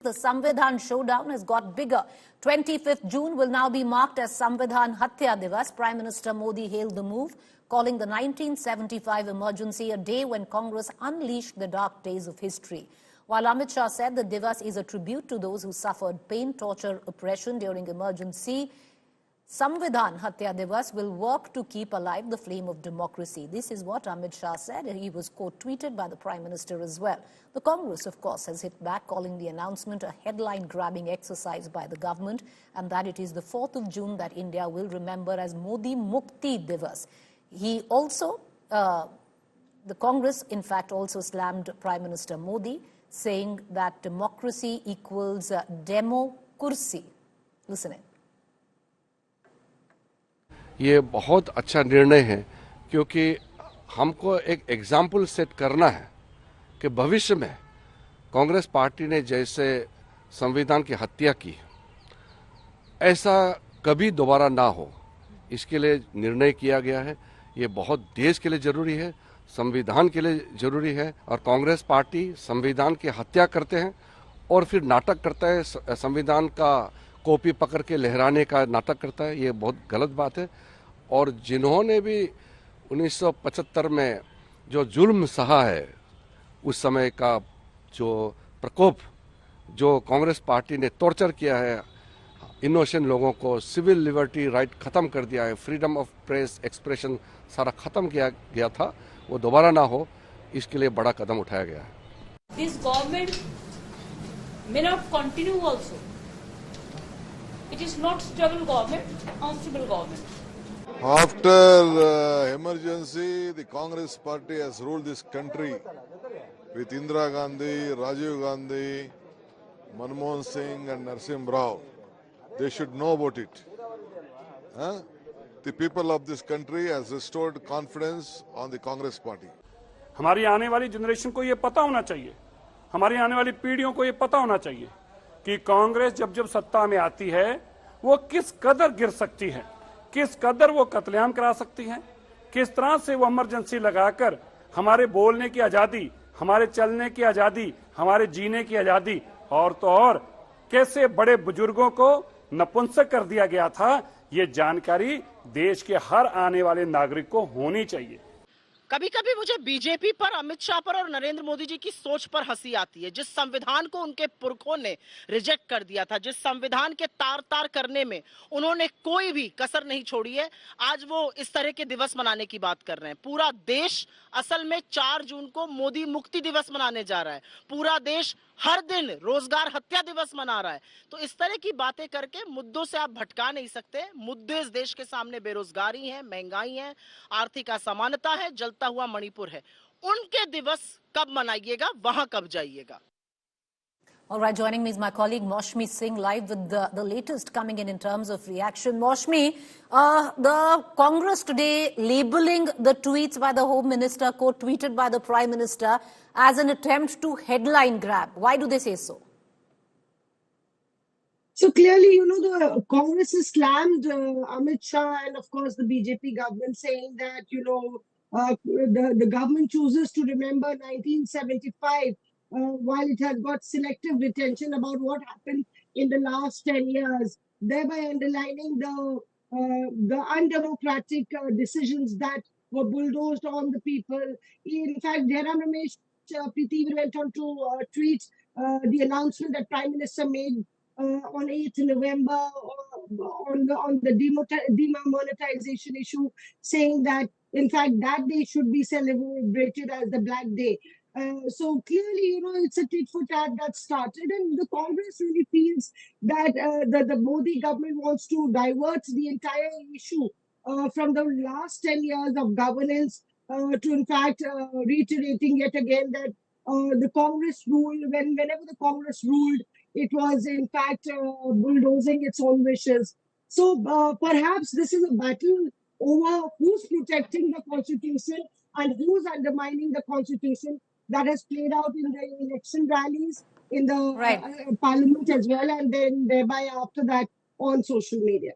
The Samvidhan showdown has got bigger. 25th June will now be marked as Samvidhan Hatya Divas. Prime Minister Modi hailed the move, calling the 1975 emergency a day when Congress unleashed the dark days of history. While Amit Shah said the Divas is a tribute to those who suffered pain, torture, oppression during emergency, Samvidhan Hatya Divas will work to keep alive the flame of democracy. This is what Amit Shah said. He was quote-tweeted by the Prime Minister as well. The Congress, of course, has hit back, calling the announcement a headline-grabbing exercise by the government, and that it is the 4th of June that India will remember as Modi Mukti Divas. He also, the Congress, in fact, also slammed Prime Minister Modi, saying that democracy equals demo-kursi. Listen in. ये बहुत अच्छा निर्णय है क्योंकि हमको एक example set करना है कि भविष्य में कांग्रेस पार्टी ने जैसे संविधान की हत्या की ऐसा कभी दोबारा ना हो, इसके लिए निर्णय किया गया है। ये बहुत देश के लिए जरूरी है, संविधान के लिए जरूरी है। और कांग्रेस पार्टी संविधान की हत्या करते हैं और फिर नाटक करता है, संविधान का कॉपी पकड़ के लहराने का नाटक करता है। ये बहुत गलत बात है। और जिन्होंने भी 1975 में जो जुल्म सहा है, उस समय का जो प्रकोप, जो कांग्रेस पार्टी ने टॉर्चर किया है इनोसेंट लोगों को, सिविल लिबर्टी राइट खत्म कर दिया है, फ्रीडम ऑफ प्रेस एक्सप्रेशन सारा खत्म किया गया था, वो दोबारा ना हो, इसके लिए बड़ा कदम उठाया गया है। This government may not continue also. It is not stable government, unstable government. After emergency, the Congress party has ruled this country with Indira Gandhi, Rajiv Gandhi, Manmohan Singh and Narasimha Rao. They should know about it. The people of this country has restored confidence on the Congress party. हमारी आने वाली generation को ये पता होना चाहिए, हमारी आने वाली पीढ़ियों को ये पता होना चाहिए कि कांग्रेस जब जब सत्ता में आती है वो किस कदर गिर सकती है, किस कदर वो कत्लेआम करा सकती है, किस तरह से वो इमरजेंसी लगाकर हमारे बोलने की आजादी, हमारे चलने की आजादी, हमारे जीने की आजादी, और तो और कैसे बड़े बुजुर्गों को नपुंसक कर दिया गया था, ये जानकारी देश के हर आने वाले नागरिक को होनी चाहिए। कभी कभी मुझे बीजेपी पर, अमित शाह पर और नरेंद्र मोदी जी की सोच पर हंसी आती है। जिस संविधान को उनके पुरखों ने रिजेक्ट कर दिया था, जिस संविधान के तार तार करने में उन्होंने कोई भी कसर नहीं छोड़ी है, आज वो इस तरह के दिवस मनाने की बात कर रहे हैं। पूरा देश असल में 4 जून को मोदी मुक्ति दिवस मनाने जा रहा है। पूरा देश हर दिन रोजगार हत्या दिवस मना रहा है। तो इस तरह की बातें करके मुद्दों से आप भटका नहीं सकते। मुद्दे इस देश के सामने बेरोजगारी है, महंगाई है, आर्थिक असमानता है, जलता हुआ मणिपुर है। उनके दिवस कब मनाइएगा, वहां कब जाइएगा। All right, joining me is my colleague Maushmi Singh live with the latest coming in terms of reaction. Maushmi, the Congress today labeling the tweets by the Home Minister, quote-tweeted by the Prime Minister, as an attempt to headline grab. Why do they say so? So clearly, the Congress has slammed Amit Shah and, of course, the BJP government, saying that, the government chooses to remember 1975 while it has got selective retention about what happened in the last 10 years, thereby underlining the undemocratic decisions that were bulldozed on the people. In fact, Jairam Ramesh Priti went on to tweet the announcement that Prime Minister made on 8th November on the demonetization issue, saying that, in fact, that day should be celebrated as the Black Day. So clearly, it's a tit for tat that started, and the Congress really feels that the Modi government wants to divert the entire issue from the last 10 years of governance to, in fact, reiterating yet again that the Congress ruled, whenever the Congress ruled, it was, in fact, bulldozing its own wishes. So perhaps this is a battle over who's protecting the Constitution and who's undermining the Constitution, that has played out in the election rallies, in the parliament as well, and then thereby after that on social media.